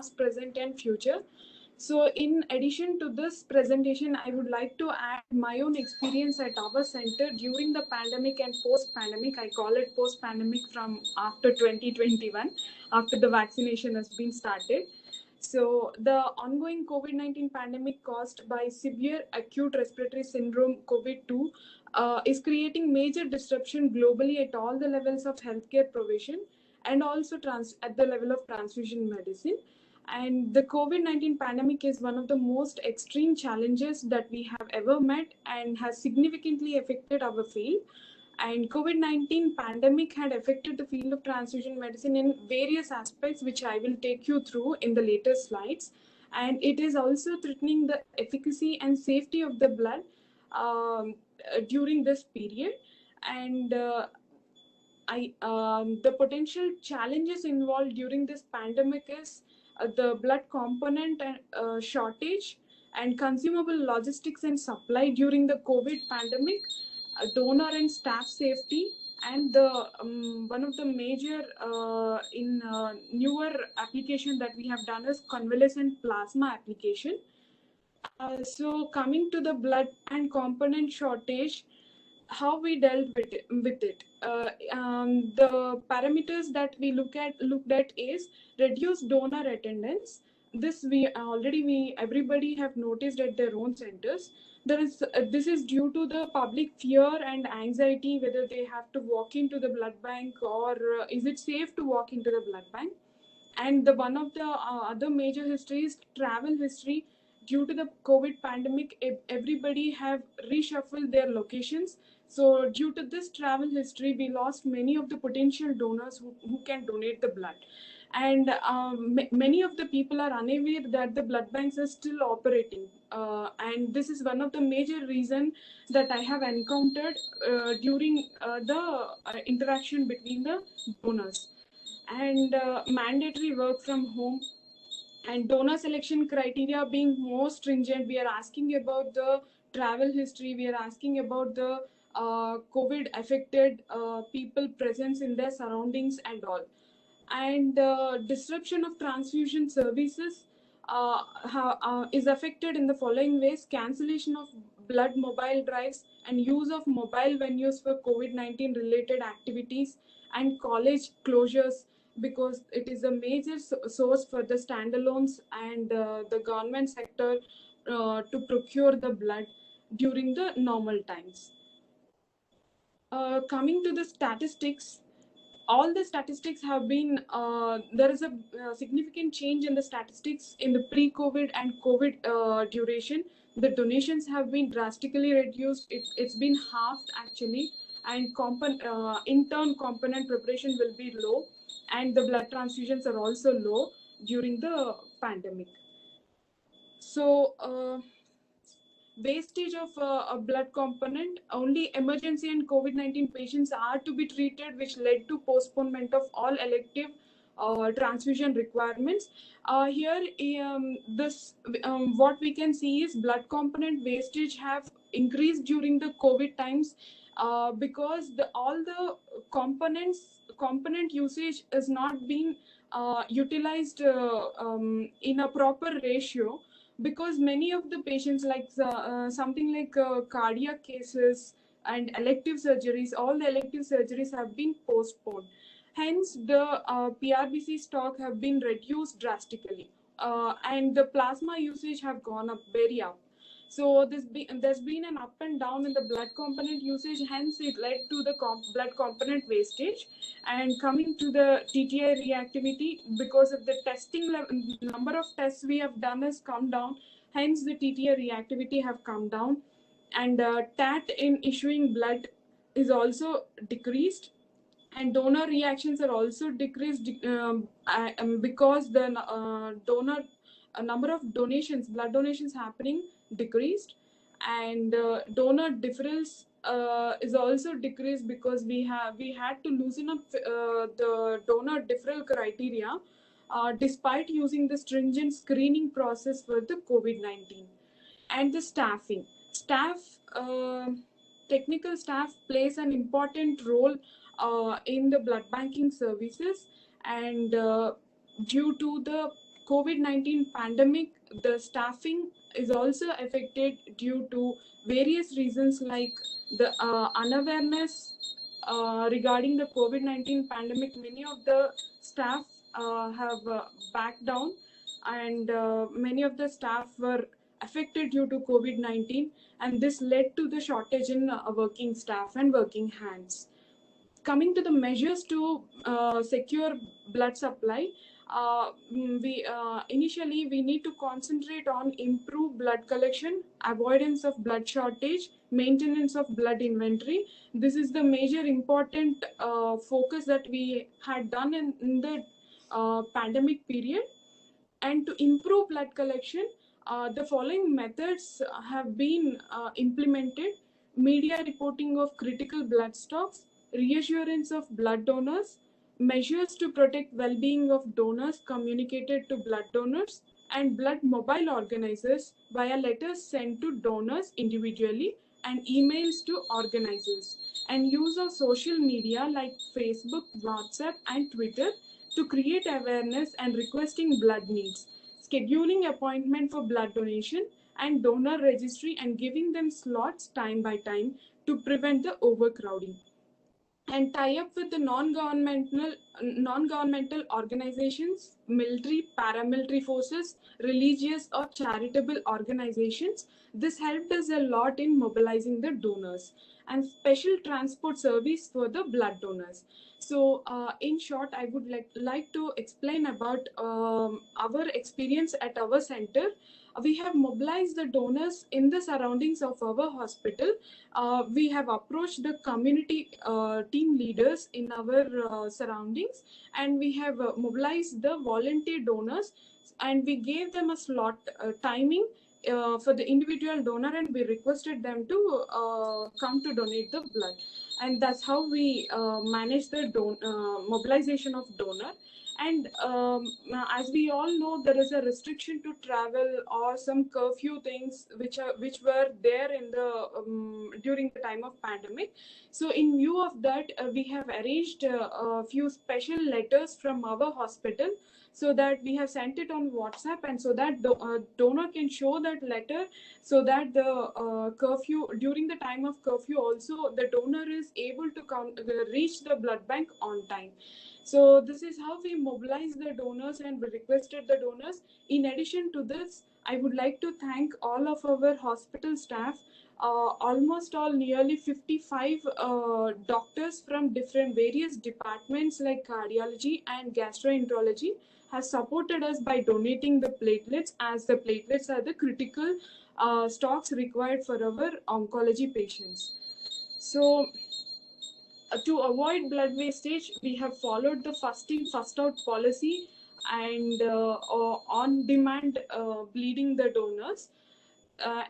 past, present, and future. So, in addition to this presentation, I would like to add my own experience at our center during the pandemic and post pandemic. I call it post pandemic from after 2021, after the vaccination has been started. So, the ongoing COVID 19 pandemic caused by severe acute respiratory syndrome COVID 2 is creating major disruption globally at all the levels of healthcare provision and also at the level of transfusion medicine. And the COVID 19 pandemic is one of the most extreme challenges that we have ever met and has significantly affected our field. And COVID 19 pandemic had affected the field of transfusion medicine in various aspects, which I will take you through in the later slides. And it is also threatening the efficacy and safety of the blood during this period. And the potential challenges involved during this pandemic is the blood component shortage and consumable logistics and supply during the COVID pandemic, donor and staff safety, and the one of the major in newer application that we have done is convalescent plasma application. So coming to the blood and component shortage, how we dealt with it. The parameters that we looked at is reduced donor attendance. This we everybody have noticed at their own centers. This is due to the public fear and anxiety whether they have to walk into the blood bank or is it safe to walk into the blood bank. And the one of the other major histories, travel history. Due to the COVID pandemic, everybody have reshuffled their locations. So due to this travel history, we lost many of the potential donors who can donate the blood. And many of the people are unaware that the blood banks are still operating. And this is one of the major reasons that I have encountered during the interaction between the donors. And mandatory work from home and donor selection criteria being more stringent. We are asking about the travel history, we are asking about the COVID affected people presence in their surroundings and all. And disruption of transfusion services is affected in the following ways: cancellation of blood mobile drives and use of mobile venues for COVID-19 related activities, and college closures, because it is a major source for the standalones and the government sector to procure the blood during the normal times. Coming to the statistics, all the statistics have been, there is a significant change in the statistics in the pre-COVID and COVID duration. The donations have been drastically reduced. It's been halved actually, and in turn component preparation will be low, and the blood transfusions are also low during the pandemic. So wastage of a blood component, only emergency and COVID-19 patients are to be treated, which led to postponement of all elective transfusion requirements. Here, what we can see is blood component wastage have increased during the COVID times because all the component usage is not being utilized in a proper ratio, because many of the patients, like something like cardiac cases and elective surgeries, all the elective surgeries have been postponed. Hence, the PRBC stock have been reduced drastically, and the plasma usage have gone up very up. So there's been an up and down in the blood component usage. Hence, it led to the blood component wastage. And coming to the TTI reactivity, because of the testing number of tests we have done has come down. Hence, the TTI reactivity have come down, and TAT in issuing blood is also decreased, and donor reactions are also decreased because the donor number of donations, blood donations happening decreased, and donor deferrals is also decreased because we had to loosen up the donor deferral criteria despite using the stringent screening process for the COVID-19. And the staff, technical staff plays an important role in the blood banking services, and due to the COVID-19 pandemic, the staffing is also affected due to various reasons like the unawareness regarding the COVID-19 pandemic. Many of the staff have backed down, and many of the staff were affected due to COVID-19, and this led to the shortage in working staff and working hands. Coming to the measures to secure blood supply, we initially we need to concentrate on improve blood collection, avoidance of blood shortage, maintenance of blood inventory. This is the major important focus that we had done in the pandemic period. And to improve blood collection, the following methods have been implemented: media reporting of critical blood stocks, reassurance of blood donors, measures to protect well-being of donors communicated to blood donors, and blood mobile organizers via letters sent to donors individually and emails to organizers, and use of social media like Facebook, WhatsApp, and Twitter to create awareness and requesting blood needs, scheduling appointment for blood donation and donor registry, and giving them slots time by time to prevent the overcrowding. And tie up with the non-governmental organizations, military, paramilitary forces, religious or charitable organizations. This helped us a lot in mobilizing the donors, and special transport service for the blood donors. So in short, I would like to explain about our experience at our center. We have mobilized the donors in the surroundings of our hospital. We have approached the community team leaders in our surroundings, and we have mobilized the volunteer donors, and we gave them a slot timing for the individual donor, and we requested them to come to donate the blood. And that's how we manage the mobilization of donor. And as we all know, there is a restriction to travel or some curfew things which were there in the during the time of pandemic. So in view of that, we have arranged a few special letters from our hospital, so that we have sent it on WhatsApp, and so that the donor can show that letter, so that the curfew, during the time of curfew also, the donor is able to reach the blood bank on time. So this is how we mobilize the donors and we requested the donors. In addition to this, I would like to thank all of our hospital staff. Almost all, nearly 55 doctors from different various departments like cardiology and gastroenterology has supported us by donating the platelets, as the platelets are the critical stocks required for our oncology patients. So to avoid blood wastage, we have followed the first in, first out policy, and on demand bleeding the donors.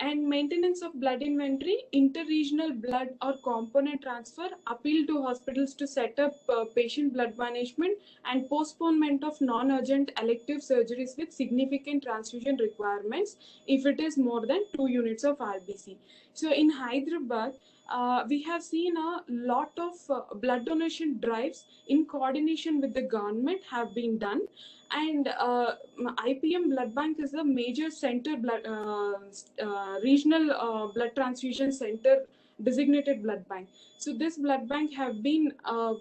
And maintenance of blood inventory, interregional blood or component transfer, appeal to hospitals to set up patient blood management, and postponement of non-urgent elective surgeries with significant transfusion requirements if it is more than 2 units of RBC. So in Hyderabad, we have seen a lot of blood donation drives in coordination with the government have been done. And IPM Blood Bank is a major center, regional blood transfusion center designated blood bank. So this blood bank have been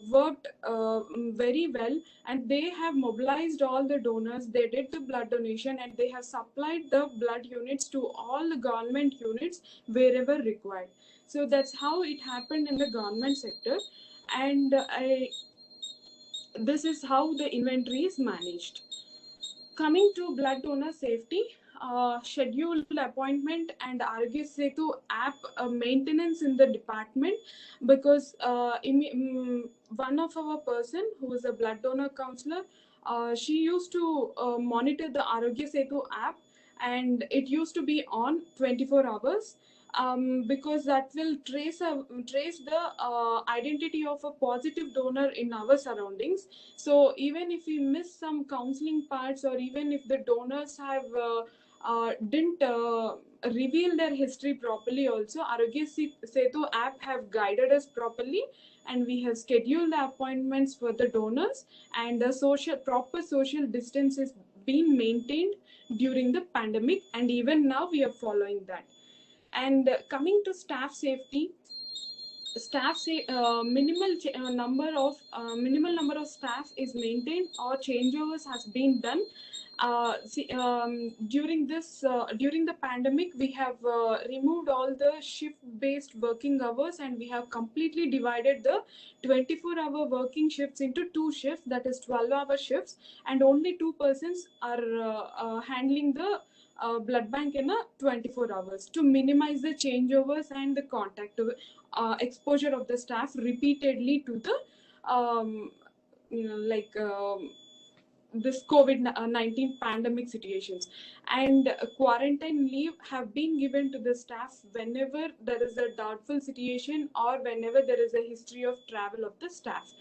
worked very well, and they have mobilized all the donors. They did the blood donation, and they have supplied the blood units to all the government units wherever required. So that's how it happened in the government sector. And this is how the inventory is managed. Coming to blood donor safety, scheduled appointment and Arogya Setu app maintenance in the department, because one of our person who is a blood donor counselor, she used to monitor the Arogya Setu app, and it used to be on 24 hours. Because that will trace the identity of a positive donor in our surroundings. So even if we miss some counseling parts, or even if the donors have didn't reveal their history properly, also Arogya Setu app have guided us properly, and we have scheduled the appointments for the donors, and the proper social distance is been maintained during the pandemic, and even now we are following that. And coming to staff safety, staff say minimal number of staff is maintained or changeovers has been done. During the pandemic, we have removed all the shift-based working hours, and we have completely divided the 24-hour working shifts into two shifts, that is 12-hour shifts, and only two persons are handling the blood bank in a 24 hours to minimize the changeovers and the contact exposure of the staff repeatedly to the um, like this COVID-19 pandemic situations. And quarantine leave have been given to the staff whenever there is a doubtful situation or whenever there is a history of travel of the staff.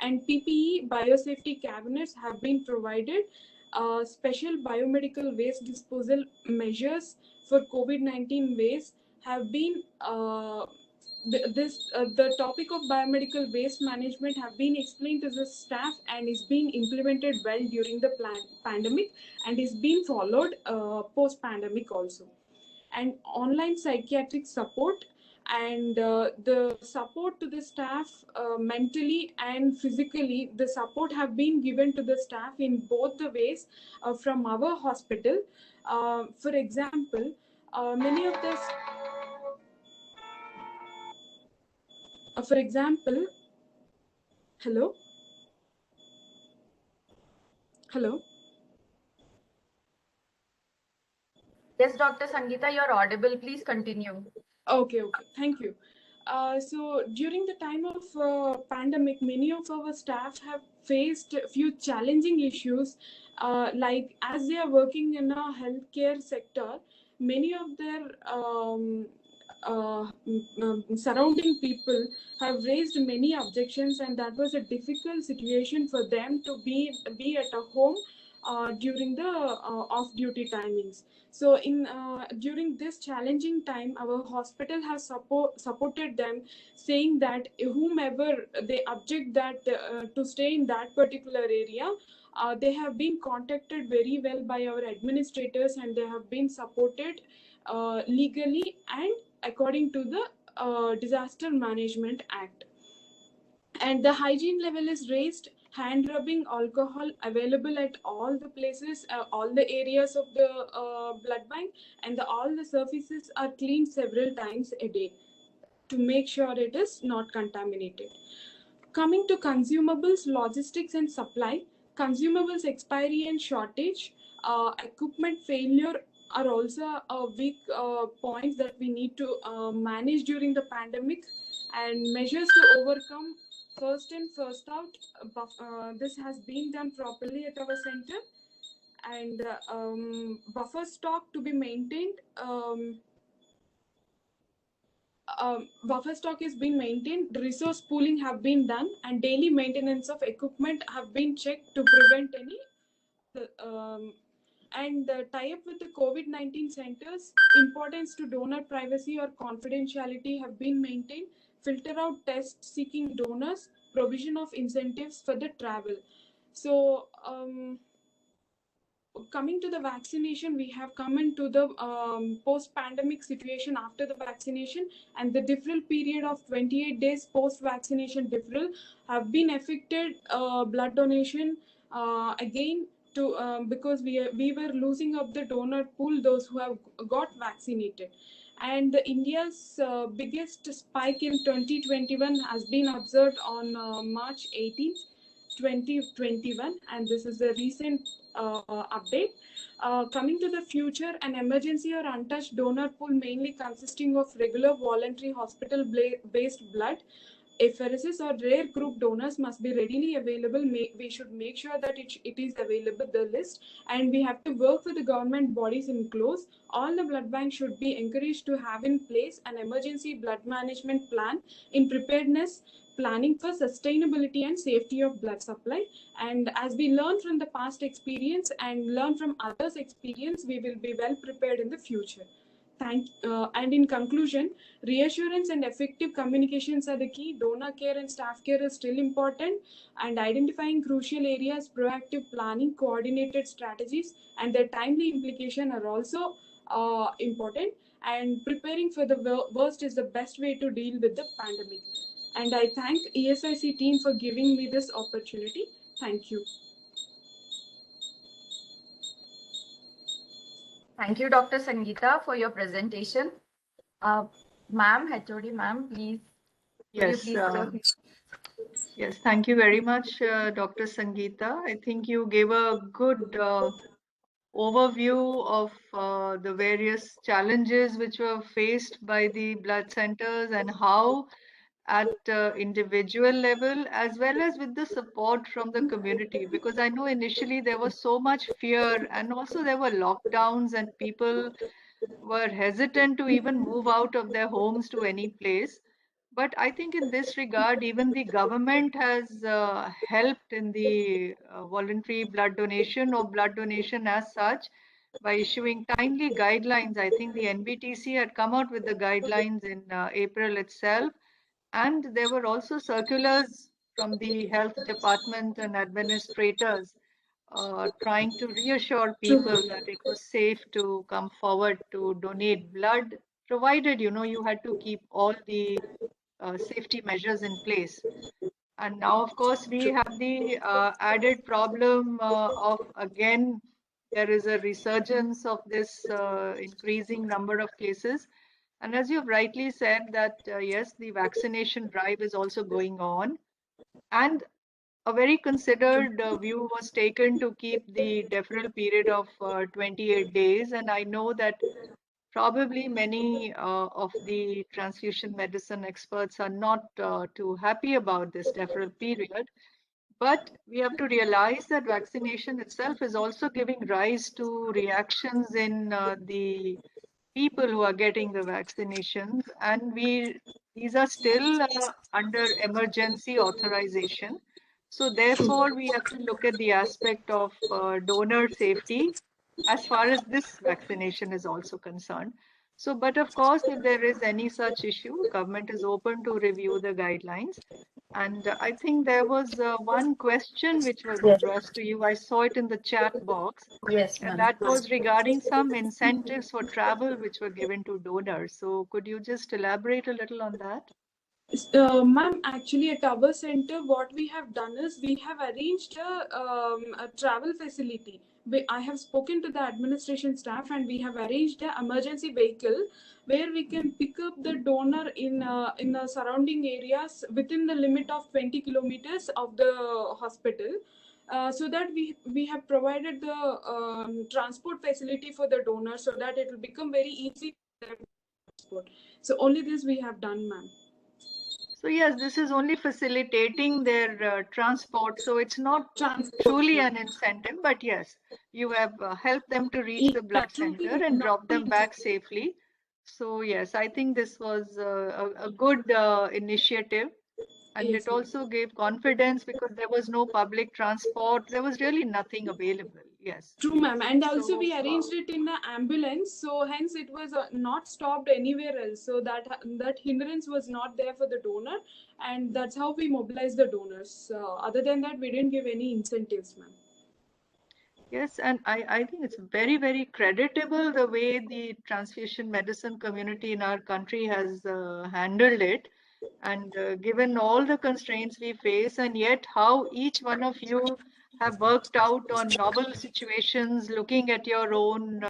And PPE biosafety cabinets have been provided. Special biomedical waste disposal measures for COVID-19 waste have been the topic of biomedical waste management have been explained to the staff and is being implemented well during the pandemic, and is being followed post pandemic also. And online psychiatric support and the support to the staff mentally and physically, the support have been given to the staff in both the ways from our hospital. For example, many of the for example, hello, hello. Yes, Dr. Sangeeta, you're audible. Please continue. Okay, thank you. So during the time of pandemic, many of our staff have faced a few challenging issues, like as they are working in a healthcare sector, many of their surrounding people have raised many objections, and that was a difficult situation for them to be at a home during the off-duty timings. So during this challenging time, our hospital has supported them, saying that whomever they object that to stay in that particular area, they have been contacted very well by our administrators, and they have been supported legally and according to the Disaster Management Act. And the hygiene level is raised. Hand rubbing alcohol available at all the places, all the areas of the blood bank, and all the surfaces are cleaned several times a day to make sure it is not contaminated. Coming to consumables, logistics and supply, consumables expiry and shortage, equipment failure are also weak points that we need to manage during the pandemic, and measures to overcome first in, first out. This has been done properly at our center, and buffer stock to be maintained. Buffer stock is being maintained, resource pooling have been done, and daily maintenance of equipment have been checked to prevent any and tie up with the COVID-19 centers. Importance to donor privacy or confidentiality have been maintained. Filter out test seeking donors, provision of incentives for the travel. So coming to the vaccination, we have come into the post-pandemic situation after the vaccination, and the deferral period of 28 days post-vaccination deferral have been affected blood donation again to because we were losing up the donor pool, those who have got vaccinated. And India's biggest spike in 2021 has been observed on March 18th, 2021, and this is a recent update. Coming to the future, an emergency or untouched donor pool mainly consisting of regular voluntary hospital-based blood, apheresis or rare group donors must be readily available. We should make sure that it is available, the list, and we have to work with the government bodies in close. All the blood banks should be encouraged to have in place an emergency blood management plan in preparedness, planning for sustainability and safety of blood supply. And as we learn from the past experience and learn from others' experience, we will be well prepared in the future. And in conclusion, reassurance and effective communications are the key. Donor care and staff care is still important, and identifying crucial areas, proactive planning, coordinated strategies, and their timely implication are also important. And preparing for the worst is the best way to deal with the pandemic. And I thank ESIC team for giving me this opportunity. Thank you. Thank you, Dr. Sangeeta, for your presentation. Ma'am, HOD ma'am, please. Yes, yes, thank you very much, Dr. Sangeeta. I think you gave a good overview of the various challenges which were faced by the blood centers and how at individual level as well as with the support from the community, because I know initially there was so much fear and also there were lockdowns and people were hesitant to even move out of their homes to any place. But I think in this regard, even the government has helped in the voluntary blood donation or blood donation as such by issuing timely guidelines. I think the NBTC had come out with the guidelines in April itself, and there were also circulars from the health department and administrators trying to reassure people that it was safe to come forward to donate blood, provided you had to keep all the safety measures in place. And now, of course, we have the added problem of again, there is a resurgence of this increasing number of cases. And as you've rightly said, that yes, the vaccination drive is also going on. And a very considered view was taken to keep the deferral period of 28 days. And I know that probably many of the transfusion medicine experts are not too happy about this deferral period. But we have to realize that vaccination itself is also giving rise to reactions in the people who are getting the vaccinations, and these are still under emergency authorization. So therefore, we have to look at the aspect of donor safety as far as this vaccination is also concerned. So, but of course, if there is any such issue, government is open to review the guidelines. And I think there was one question which was Yes. addressed to you. I saw it in the chat box. Yes, And ma'am. that was regarding some incentives for travel which were given to donors. So could you just elaborate a little on that? Ma'am, actually at our center, what we have done is we have arranged a travel facility. I have spoken to the administration staff and we have arranged an emergency vehicle where we can pick up the donor in the surrounding areas within the limit of 20 kilometers of the hospital. So that we have provided the transport facility for the donor so that it will become very easy for them to transport. So only this we have done, ma'am. So yes, this is only facilitating their transport. So it's not truly an incentive, but yes, you have helped them to reach the blood center and drop them back safely. So yes, I think this was a good initiative. And Yes, it also gave confidence because there was no public transport. There was really nothing available. Yes. True, ma'am. And also So, we arranged it in the ambulance, so hence it was not stopped anywhere else. So that hindrance was not there for the donor, and that's how we mobilized the donors. Other than that, we didn't give any incentives, ma'am. yes, and I think it's very, very creditable the way the transfusion medicine community in our country has handled it. And given all the constraints we face, and yet how each one of you have worked out on novel situations, looking at your own